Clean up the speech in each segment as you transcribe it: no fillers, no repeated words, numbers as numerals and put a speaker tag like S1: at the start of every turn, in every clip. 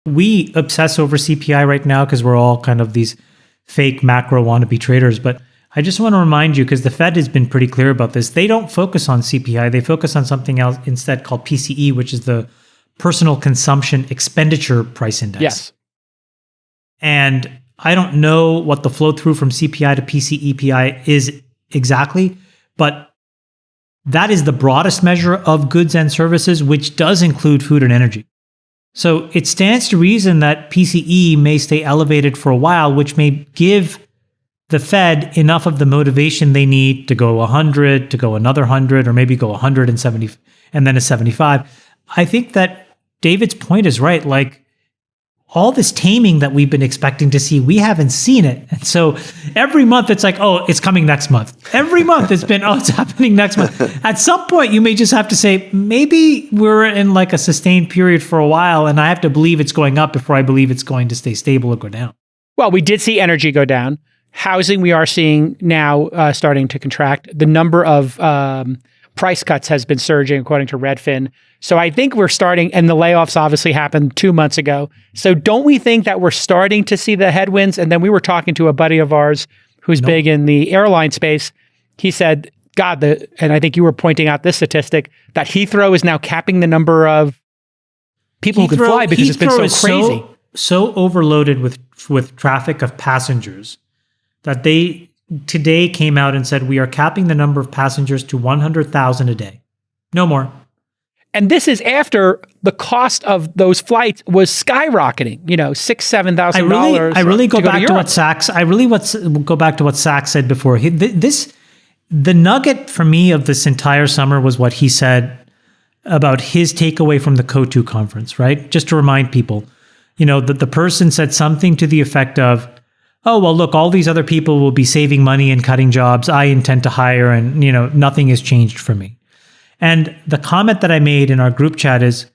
S1: We obsess over CPI right now because we're all kind of these fake macro wannabe traders. But I just want to remind you, because the Fed has been pretty clear about this, they don't focus on CPI. They focus on something else instead called PCE, which is the Personal Consumption Expenditure Price Index.
S2: Yes.
S1: And I don't know what the flow through from CPI to PCEPI is exactly, but that is the broadest measure of goods and services, which does include food and energy. So it stands to reason that PCE may stay elevated for a while, which may give the Fed enough of the motivation they need to go 100, to go another 100, or maybe go 170 and then a 75. I think that David's point is right. Like, all this taming that we've been expecting to see, we haven't seen it. And so every month it's like, oh, it's coming next month. Every month it's been, oh, it's happening next month. At some point, you may just have to say, maybe we're in like a sustained period for a while, and I have to believe it's going up before I believe it's going to stay stable or go down.
S2: Well, we did see energy go down. Housing, we are seeing now starting to contract. The number of price cuts has been surging, according to Redfin. So I think we're starting, and the layoffs obviously happened 2 months ago. So don't we think that we're starting to see the headwinds? And then we were talking to a buddy of ours who's big in the airline space. He said, God, and I think you were pointing out this statistic, that Heathrow is now capping the number of people who can fly because it's been so crazy.
S1: So overloaded with traffic of passengers that they today came out and said, we are capping the number of passengers to 100,000 a day. No more.
S2: And this is after the cost of those flights was skyrocketing, $6,000-$7,000.
S1: I really go back to what Sachs. Go back to what Sachs said before. The nugget for me of this entire summer was what he said about his takeaway from the CO2 conference. Right, just to remind people, that the person said something to the effect of, "Oh well, look, all these other people will be saving money and cutting jobs. I intend to hire, and nothing has changed for me." And the comment that I made in our group chat is,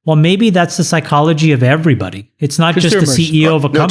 S1: well, maybe that's the psychology of everybody. It's not just the CEO of a company.